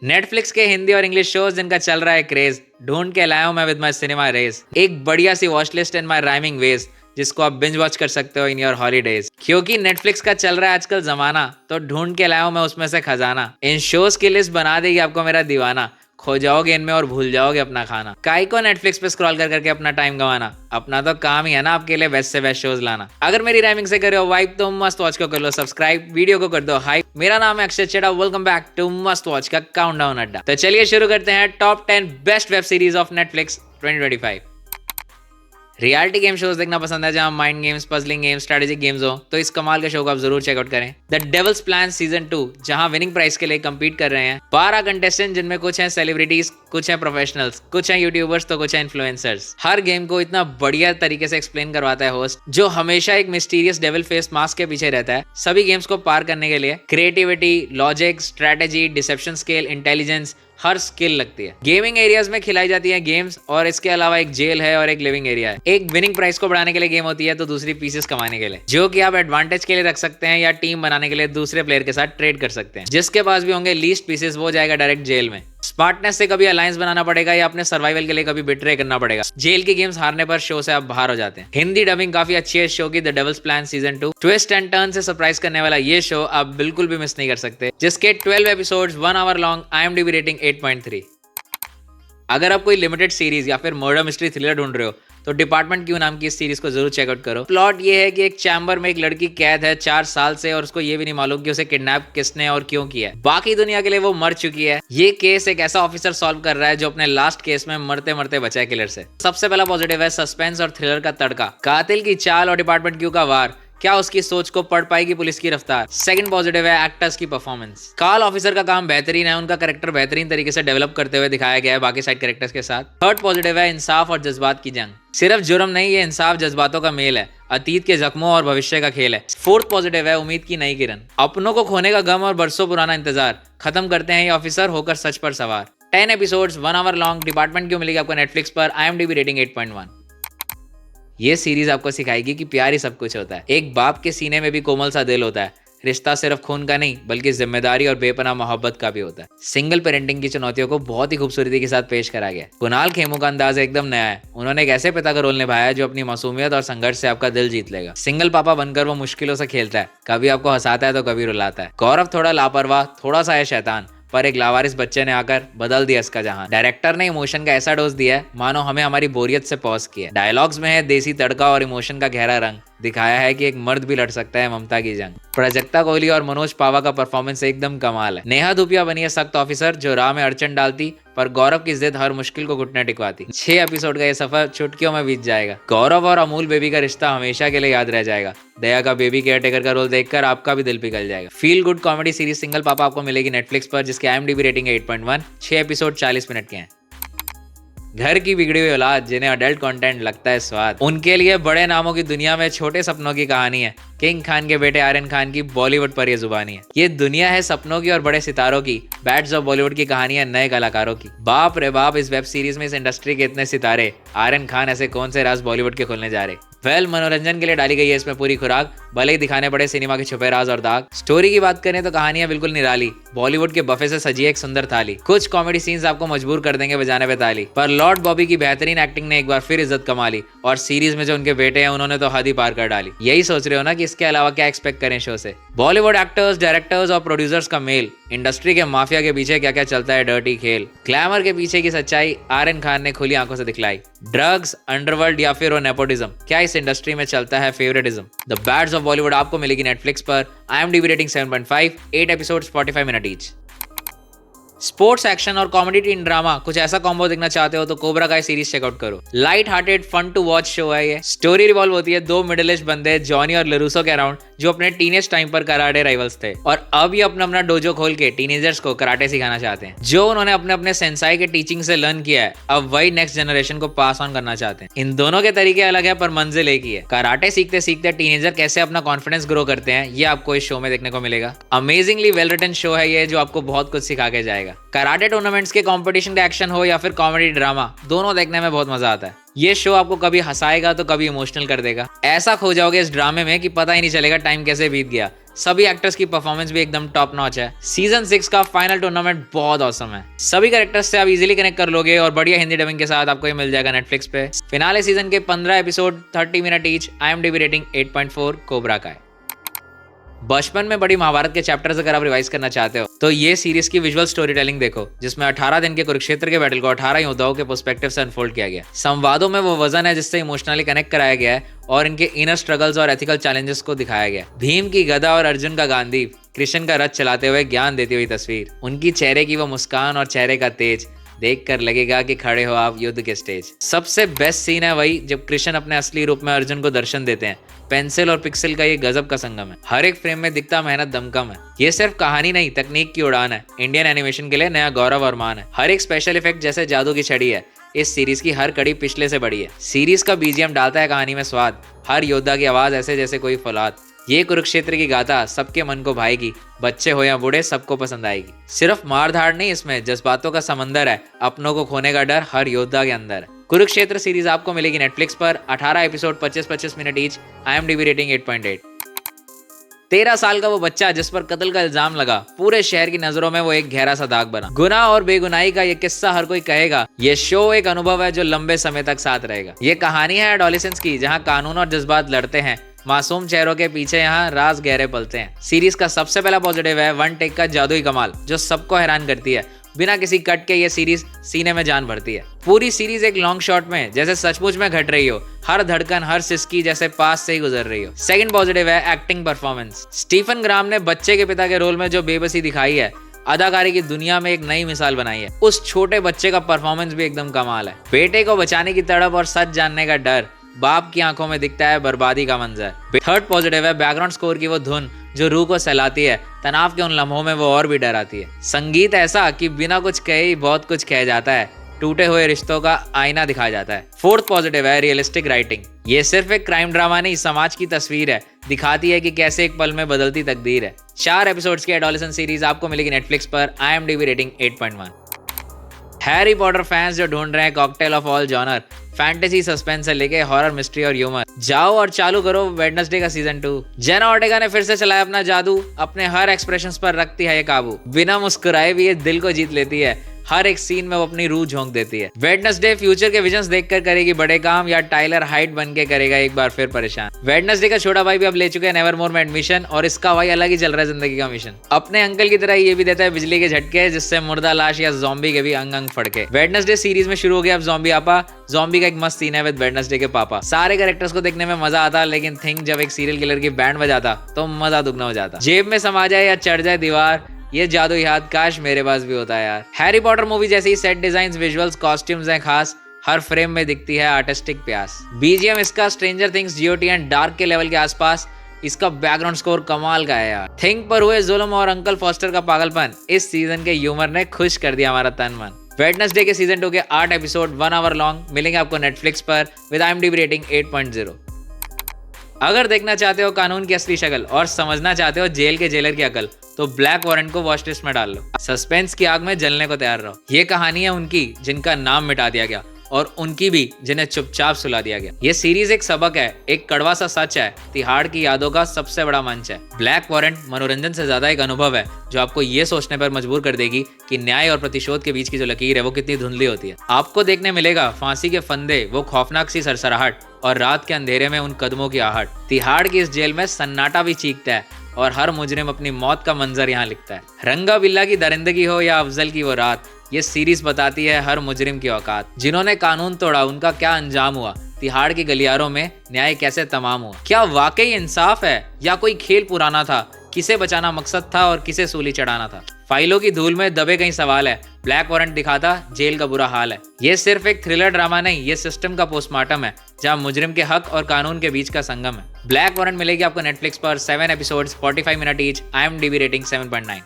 Netflix के हिंदी और English shows जिनका चल रहा है क्रेज, ढूंढ के लाया हूं मैं विद माई सिनेमा रेस। एक बढ़िया सी watch list in my rhyming ways, जिसको आप बिंज वॉच कर सकते हो इन योर हॉलीडेज। क्योंकि नेटफ्लिक्स का चल रहा है आजकल जमाना, तो ढूंढ के लाया हूं मैं उसमें से खजाना। इन शोज की लिस्ट बना देगी आपको मेरा दीवाना, खो जाओगे इनमें और भूल जाओगे अपना खाना। काई को नेटफ्लिक्स पे स्क्रॉल कर करके अपना टाइम गंवाना, अपना तो काम ही है ना आपके लिए बेस्ट से बेस्ट शोज लाना। अगर मेरी राइमिंग से करे हो वाइब तो मस्त वॉच को कर लो सब्सक्राइब, वीडियो को कर दो हाइप। मेरा नाम है अक्षय चेड़ा, वेलकम बैक टू मस्त वॉच का काउंटडाउन अड्डा। तो चलिए शुरू करते हैं top 10 best web series of Netflix 2025। Reality game shows देखना पसंद है जहां mind games, puzzling games, strategic games हो, तो इस कमाल के शो को आप जरूर चेकआउट करें। द डेविल्स प्लान सीजन 2, जहां विनिंग प्राइस के लिए compete कर रहे हैं 12 कंटेस्टेंट, जिनमें कुछ हैं सेलिब्रिटीज, कुछ हैं प्रोफेशनल्स, कुछ हैं यूट्यूबर्स, तो कुछ हैं इन्फ्लुएंसर्स। हर गेम को इतना बढ़िया तरीके से एक्सप्लेन करवाता है होस्ट, जो हमेशा एक मिस्टीरियस डेविल फेस मास्क के पीछे रहता है। सभी गेम्स को पार करने के लिए creativity, logic, strategy, deception skill, intelligence, हर स्किल लगती है। गेमिंग एरियाज में खिलाई जाती है गेम्स, और इसके अलावा एक जेल है और एक लिविंग एरिया है। एक विनिंग प्राइस को बढ़ाने के लिए गेम होती है, तो दूसरी पीसेस कमाने के लिए, जो कि आप एडवांटेज के लिए रख सकते हैं या टीम बनाने के लिए दूसरे प्लेयर के साथ ट्रेड कर सकते हैं। जिसके पास भी होंगे लीस्ट पीसेस वो जाएगा डायरेक्ट जेल में। स्मार्टनेस से कभी अलायंस बनाना पड़ेगा या अपने सर्वाइवल के लिए कभी बिट्रे करना पड़ेगा। जेल की गेम्स हारने पर शो से आप बाहर हो जाते हैं। हिंदी डबिंग काफी अच्छी है शो की, the devil's plan season 2। Twist and turn से सरप्राइज करने वाला ये शो आप बिल्कुल भी मिस नहीं कर सकते, जिसके 12 episodes 1 hour long, IMDb rating 8.3। अगर आप कोई लिमिटेड सीरीज या फिर मर्डर मिस्ट्री थ्रिलर ढूंढ रहे हो, तो डिपार्टमेंट क्यू नाम की इस सीरीज को जरूर चेकआउट करो। प्लॉट ये है कि एक चैम्बर में एक लड़की कैद है 4 साल से, और उसको ये भी नहीं मालूम कि उसे किडनैप किसने और क्यों किया है। बाकी दुनिया के लिए वो मर चुकी है। ये केस एक ऐसा ऑफिसर सॉल्व कर रहा है जो अपने लास्ट केस में मरते मरते बचा है किलर से। सबसे पहला पॉजिटिव है सस्पेंस और थ्रिलर का तड़का, कातिल की चाल और डिपार्टमेंट क्यू का वार, क्या उसकी सोच को पढ़ पाएगी पुलिस की रफ्तार। सेकंड पॉजिटिव है एक्टर्स की परफॉर्मेंस। कार्ल ऑफिसर का काम बेहतरीन है, उनका कैरेक्टर बेहतरीन तरीके से डेवलप करते हुए दिखाया गया है बाकी साइड कैरेक्टर्स के साथ। थर्ड पॉजिटिव है इंसाफ और जज्बात की जंग। सिर्फ जुर्म नहीं, ये इंसाफ जज्बातों का मेल है, अतीत के जख्मों और भविष्य का खेल है। फोर्थ पॉजिटिव है उम्मीद की नई किरण। अपनों को खोने का गम और बरसों पुराना इंतजार खत्म करते हैं ये ऑफिसर होकर सच पर सवार। 10 एपिसोड्स 1 आवर लॉन्ग, डिपार्टमेंट क्यों मिलेगी आपको नेटफ्लिक्स पर, IMDb रेटिंग 8.1। ये सीरीज आपको सिखाएगी कि प्यार ही सब कुछ होता है। एक बाप के सीने में भी कोमल सा दिल होता है। रिश्ता सिर्फ खून का नहीं, बल्कि जिम्मेदारी और बेपनाह मोहब्बत का भी होता है। सिंगल पेरेंटिंग की चुनौतियों को बहुत ही खूबसूरती के साथ पेश करा गया। कुणाल खेमू का अंदाज एकदम नया है। उन्होंने एक ऐसे पिता का रोल निभाया है जो अपनी मासूमियत और संघर्ष से आपका दिल जीत लेगा। सिंगल पापा बनकर वो मुश्किलों से खेलता है, कभी आपको हंसाता है तो कभी रुलाता है। गौरव थोड़ा लापरवाह, थोड़ा सा है शैतान, पर एक लावारिस बच्चे ने आकर बदल दिया इसका जहां। डायरेक्टर ने इमोशन का ऐसा डोज दिया है मानो हमें हमारी बोरियत से पॉज किया। डायलॉग्स में है देसी तड़का और इमोशन का गहरा रंग। दिखाया है कि एक मर्द भी लड़ सकता है ममता की जंग। प्राजक्ता कोहली और मनोज पावा का परफॉर्मेंस एकदम कमाल है। नेहा धूपिया बनी है सख्त ऑफिसर, जो राह में अड़चन डालती, पर गौरव की जिद हर मुश्किल को घुटने टिकवाती। 6 एपिसोड का ये सफर चुटकियों में बीत जाएगा। गौरव और अमूल बेबी का रिश्ता हमेशा के लिए याद रह जाएगा। दया का बेबी केयरटेकर का रोल देखकर आपका भी दिल पिघल जाएगा। Feel good comedy series single पापा आपको मिलेगी नेटफ्लिक्स पर, जिसकी IMDb रेटिंग 8.1। 6 एपिसोड 40 मिनट के हैं। घर की बिगड़ी हुई औलाद, जिन्हें अडल्ट कंटेंट लगता है स्वाद, उनके लिए बड़े नामों की दुनिया में छोटे सपनों की कहानी है। किंग खान के बेटे आर्यन खान की बॉलीवुड पर यह जुबानी है। ये दुनिया है सपनों की और बड़े सितारों की। बैड्स ऑफ बॉलीवुड की कहानी है नए कलाकारों की। बाप रे बाप, इस वेब सीरीज में इस इंडस्ट्री के इतने सितारे। आर्यन खान ऐसे कौन से राज बॉलीवुड के खुलने जा रहे। मनोरंजन के लिए डाली गई है इसमें पूरी खुराक, भले ही दिखाने पड़े सिनेमा के छुपे राज और दाग। स्टोरी की बात करें तो कहानियां बिल्कुल निराली, बॉलीवुड के बफे से सजी एक सुंदर थाली। कुछ कॉमेडी सीन्स आपको मजबूर कर देंगे बजाने पे ताली, पर लॉर्ड बॉबी की बेहतरीन एक्टिंग ने एक बार फिर इज्जत कमा ली, और सीरीज में जो उनके बेटे हैं उन्होंने तो हद ही पार कर डाली। यही सोच रहे हो ना कि इसके अलावा क्या एक्सपेक्ट करें शो से। बॉलीवुड एक्टर्स, डायरेक्टर्स और प्रोड्यूसर्स का मेल, इंडस्ट्री के माफिया के पीछे क्या क्या चलता है डर्टी खेल, ग्लैमर के पीछे की सच्चाई आर्यन खान ने खुली आंखों से दिखलाई। ड्रग्स, अंडरवर्ल्ड या फिर वो नेपोटिज्म, क्या इस इंडस्ट्री में चलता है favouritism. The bads of Bollywood आपको मिलेगी नेटफ्लिक्स पर, IMDb rating 7.5। 8 episodes 45 minute each. Sports, action और कॉमेडी टीन ड्रामा, कुछ ऐसा कॉम्बो देखना चाहते हो तो कोबरा काय सीरीज चेकआउट करो। Light hearted fun to watch show है ये। स्टोरी रिवॉल्व होती है 2 मिडिल एज बंदे जॉनी और लरूसो के अराउंड, जो अपने टीनेज टाइम पर कराटे राइवल्स थे, और अब ये अपना अपना डोजो खोल के टीनेजर्स को कराटे सिखाना चाहते हैं। जो उन्होंने अपने अपने सेंसाई के टीचिंग से लर्न किया है, अब वही नेक्स्ट जनरेशन को पास ऑन करना चाहते हैं। इन दोनों के तरीके अलग है, पर मंजिल एक ही है। कराटे सीखते सीखते टीनेजर कैसे अपना कॉन्फिडेंस ग्रो करते हैं, ये आपको इस शो में देखने को मिलेगा। अमेजिंगली वेल रिटन शो है ये, जो आपको बहुत कुछ सिखा के जाएगा। कराटे टूर्नामेंट्स के कंपटीशन का एक्शन हो या फिर कॉमेडी ड्रामा, दोनों देखने में बहुत मजा आता है। ये शो आपको कभी हंसाएगा तो कभी इमोशनल कर देगा। ऐसा खो जाओगे इस ड्रामे में कि पता ही नहीं चलेगा टाइम कैसे बीत गया। सभी एक्टर्स की परफॉर्मेंस भी एकदम टॉप नॉच है। सीजन 6 का फाइनल टूर्नामेंट बहुत ऑसम है। सभी कैरेक्टर्स से आप इजीली कनेक्ट कर लोगे और बढ़िया हिंदी डबिंग के साथ आपको ये मिल जाएगा नेटफ्लिक्स पे। फिनाले सीजन के 15 episode 30 minute each, IMDb rating 8.4 cobra का है। बचपन में बड़ी महाभारत के चैप्टर्स अगर आप रिवाइज करना चाहते हो तो ये सीरीज की विजुअल स्टोरी टेलिंग देखो, जिसमें 18 दिन के कुरुक्षेत्र के बैटल को 18 योद्धाओं के पर्सपेक्टिव से अनफोल्ड किया गया। संवादों में वो वजन है जिससे इमोशनली कनेक्ट कराया गया है और इनके इनर स्ट्रगल्स और एथिकल चैलेंजेस को दिखाया गया। भीम की गदा और अर्जुन का गांधी, कृष्ण का रथ चलाते हुए ज्ञान देती हुई तस्वीर, उनकी चेहरे की वो मुस्कान और चेहरे का तेज देखकर लगेगा कि खड़े हो आप युद्ध के स्टेज। सबसे बेस्ट सीन है वही जब कृष्ण अपने असली रूप में अर्जुन को दर्शन देते हैं। पेंसिल और पिक्सल का ये गजब का संगम है। हर एक फ्रेम में दिखता मेहनत दमकम है। ये सिर्फ कहानी नहीं, तकनीक की उड़ान है। इंडियन एनिमेशन के लिए नया गौरव और मान है। हर एक स्पेशल इफेक्ट जैसे जादू की छड़ी है। इस सीरीज की हर कड़ी पिछले से बड़ी है। सीरीज का BGM डालता है कहानी में स्वाद। हर योद्धा की आवाज ऐसे जैसे कोई फौलाद। ये कुरुक्षेत्र की गाथा सबके मन को भाएगी। बच्चे हो या बूढ़े सबको पसंद आएगी। सिर्फ मार धाड़ नहीं, इसमें जज्बातों का समंदर है। अपनों को खोने का डर हर योद्धा के अंदर है। कुरुक्षेत्र सीरीज आपको मिलेगी नेटफ्लिक्स पर। 18 episode 25-25 minute each, IMDb rating 8.8। 13 साल का वो बच्चा जिस पर कत्ल का इल्जाम लगा, पूरे शहर की नजरों में वो एक गहरा सा दाग बना। गुनाह और बेगुनाही का ये किस्सा हर कोई कहेगा। ये शो एक अनुभव है जो लंबे समय तक साथ रहेगा। ये कहानी है एडोलेसेंस की, जहाँ कानून और जज्बात लड़ते हैं। मासूम चेहरों के पीछे यहाँ राज गहरे पलते हैं। सीरीज का सबसे पहला पॉजिटिव है वन टेक का जादुई कमाल, जो सबको हैरान करती है। बिना किसी कट के ये सीरीज सीने में जान भरती है। पूरी सीरीज एक लॉन्ग शॉट में जैसे सचमुच में घट रही हो। हर धड़कन, हर सिसकी जैसे पास से ही गुजर रही हो। सेकंड पॉजिटिव है एक्टिंग परफॉर्मेंस। स्टीफन ग्राम ने बच्चे के पिता के रोल में जो बेबसी दिखाई है, अदाकारी की दुनिया में एक नई मिसाल बनाई है। उस छोटे बच्चे का परफॉर्मेंस भी एकदम कमाल है। बेटे को बचाने की तड़प और सच जानने का डर, बाप की आंखों में दिखता है बर्बादी का मंजर। थर्ड पॉजिटिव है बैकग्राउंड स्कोर की वो धुन जो रूह को सहलाती है। तनाव के उन लम्हों में वो और भी डराती है। संगीत ऐसा कि बिना कुछ कहे ही बहुत कुछ कह जाता है। टूटे हुए रिश्तों का आईना दिखाया जाता है। फोर्थ पॉजिटिव है रियलिस्टिक राइटिंग। ये सिर्फ एक क्राइम ड्रामा नहीं, समाज की तस्वीर है। दिखाती है कि कैसे एक पल में बदलती तकदीर है। 4 एपिसोड्स की एडोलेसेंस सीरीज आपको मिलेगी नेटफ्लिक्स पर। IMDb rating 8.1। Harry Potter fans जो ढूंढ रहे हैं cocktail of all genre, fantasy, suspense से लेके हॉरर, मिस्ट्री और ह्यूमर, जाओ और चालू करो वेडनेसडे का सीजन 2। जेना ऑर्टेगा ने फिर से चलाया अपना जादू। अपने हर एक्सप्रेशंस पर रखती है ये काबू। बिना मुस्कुराए भी ये दिल को जीत लेती है। हर एक सीन में वो अपनी रूह झोंक देती है। वेडनेसडे फ्यूचर के विजन्स देखकर करेगी बड़े काम या टाइलर हाइट बन के करेगा एक बार फिर परेशान। वेडनेसडे का छोटा भाई भी अब ले चुके हैं नेवरमोर में एडमिशन और इसका भाई अलग ही चल रहा है जिंदगी का मिशन। अपने अंकल की तरह ये भी देता है बिजली के झटके, जिससे मुर्दा लाश या ज़ॉम्बी के भी अंग अंग फड़के। वेडनेसडे सीरीज में शुरू हो गया अब ज़ॉम्बी आपा। ज़ॉम्बी का एक मस्त सीन है विद वेडनेसडे के पापा। सारे कैरेक्टर्स को देखने में मजा आता, लेकिन थिंक जब एक सीरियल किलर की बैंड बजाता तो मजा दुगना हो जाता। जेब में समा जाए या चढ़ जाए दीवार, ये जादू याद काश मेरे पास भी होता है यार। हैरी पॉटर मूवी जैसे ही सेट डिजाइन्स, विजुअल्स, कॉस्ट्यूम्स हैं खास। हर फ्रेम में दिखती है आर्टिस्टिक प्यास। BGM इसका stranger things, GOT and dark के लेवल के आसपास। इसका बैकग्राउंड स्कोर कमाल का है यार। थिंक पर हुए जुल्म और अंकल फॉस्टर का पागलपन, इस सीजन के ह्यूमर ने खुश कर दिया हमारा तन मन। वेडनेसडे के सीजन 2 के 8 एपिसोड 1 आवर लॉन्ग मिलेंगे आपको नेटफ्लिक्स पर विद IMDb रेटिंग 8.0। अगर देखना चाहते हो कानून की असली शक्ल और समझना चाहते हो जेल के जेलर की अकल, तो ब्लैक वारंट को वॉच लिस्ट में डाल लो। सस्पेंस की आग में जलने को तैयार रहो। ये कहानी है उनकी जिनका नाम मिटा दिया गया और उनकी भी जिन्हें चुपचाप सुला दिया गया। ये सीरीज एक सबक है, एक कड़वा सा सच है। तिहाड़ की यादों का सबसे बड़ा मंच है। ब्लैक वारंट मनोरंजन से ज्यादा एक अनुभव है जो आपको ये सोचने पर मजबूर कर देगी कि न्याय और प्रतिशोध के बीच की जो लकीर है वो कितनी धुंधली होती है। आपको देखने मिलेगा फांसी के फंदे, वो खौफनाक सी सरसराहट और रात के अंधेरे में उन कदमों की आहट। तिहाड़ की इस जेल में सन्नाटा भी चीखता है और हर मुजरिम अपनी मौत का मंजर यहाँ लिखता है। रंगा बिल्ला की दरिंदगी हो या अफजल की वो रात, ये सीरीज बताती है हर मुजरिम की औकात। जिन्होंने कानून तोड़ा उनका क्या अंजाम हुआ, तिहाड़ के गलियारों में न्याय कैसे तमाम हुआ। क्या वाकई इंसाफ है या कोई खेल पुराना था? किसे बचाना मकसद था और किसे सूली चढ़ाना था? फाइलों की धूल में दबे कई सवाल है। ब्लैक वारंट दिखाता जेल का बुरा हाल है। ये सिर्फ एक थ्रिलर ड्रामा नहीं, ये सिस्टम का पोस्टमार्टम है जहाँ मुजरिम के हक और कानून के बीच का संगम है। ब्लैक वारंट मिलेगी आपको नेटफ्लिक्स पर। 7 episodes 45 minute each, IMDb rating 7.9।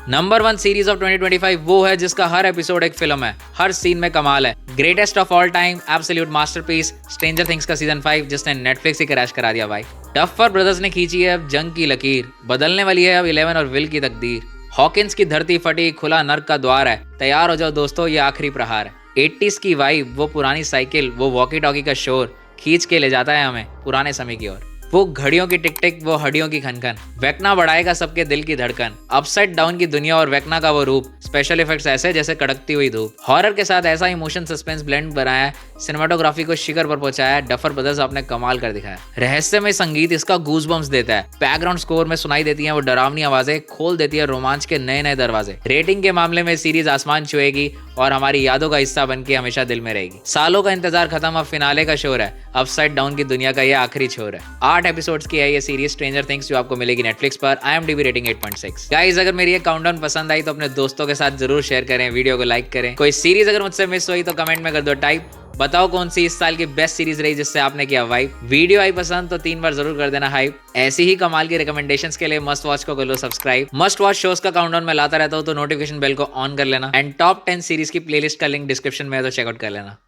Number 1 series of 2025 वो है जिसका हर एपिसोड एक फिल्म है, हर सीन में कमाल है। Greatest of all time, absolute masterpiece, stranger things का सीजन 5 जिसने नेटफ्लिक्स ही क्रैश करा दिया भाई। डफर ब्रदर्स ने खींची है अब जंग की लकीर, बदलने वाली है अब 11 और विल की तकदीर। हॉकिंस की धरती फटी, खुला नर्क का द्वार है, तैयार हो जाओ दोस्तों ये आखिरी प्रहार है। 80s की वाइब, वो पुरानी साइकिल, वो वॉकी टॉकी का शोर खींच के ले जाता है हमें पुराने समय की ओर। वो घड़ियों की टिक टिक, वो हड्डियों की खनखन। वेकना बढ़ाएगा सबके दिल की धड़कन। अपसाइड डाउन की दुनिया और वेकना का वो रूप, स्पेशल इफेक्ट्स ऐसे जैसे कड़कती हुई धूप। हॉरर के साथ ऐसा इमोशन सस्पेंस ब्लेंड बनाया है, सिनेमाटोग्राफी को शिखर पर पहुंचाया है। डफर ब्रदर्स आपने कमाल कर दिखाया। रहस्यमय संगीत इसका गूज़बम्प्स देता है। बैकग्राउंड स्कोर में सुनाई देती है वो डरावनी आवाजें, खोल देती है रोमांच के नए नए दरवाजे। रेटिंग के मामले में सीरीज आसमान छुएगी और हमारी यादों का हिस्सा बन के हमेशा दिल में रहेगी। सालों का इंतजार खत्म, अब फिनाले का शोर है। अपसाइड डाउन की दुनिया का ये आखिरी छोर है। 8 एपिसोड्स की है ये सीरीज स्ट्रेंजर थिंग्स, जो आपको मिलेगी नेटफ्लिक्स पर। IMDb rating 8.6। गाइस, अगर मेरी ये काउंटडाउन पसंद आई तो अपने दोस्तों के साथ जरूर शेयर करें, वीडियो को लाइक करें। कोई सीरीज अगर मुझसे मिस हुई तो कमेंट में कर दो टाइप। बताओ कौन सी इस साल की बेस्ट सीरीज रही जिससे आपने किया वाइब। वीडियो आई पसंद तो 3 बार जरूर कर देना हाइप। ऐसी ही कमाल की रिकमेंडेशंस के लिए मस्ट वॉच को कर लो सब्सक्राइब। मस्ट वॉच शोज का काउंटडाउन में लाता रहता हूं, तो नोटिफिकेशन बेल को ऑन कर लेना। एंड टॉप 10 सीरीज की प्लेलिस्ट का लिंक डिस्क्रिप्शन में है, तो चेकआउट कर लेना।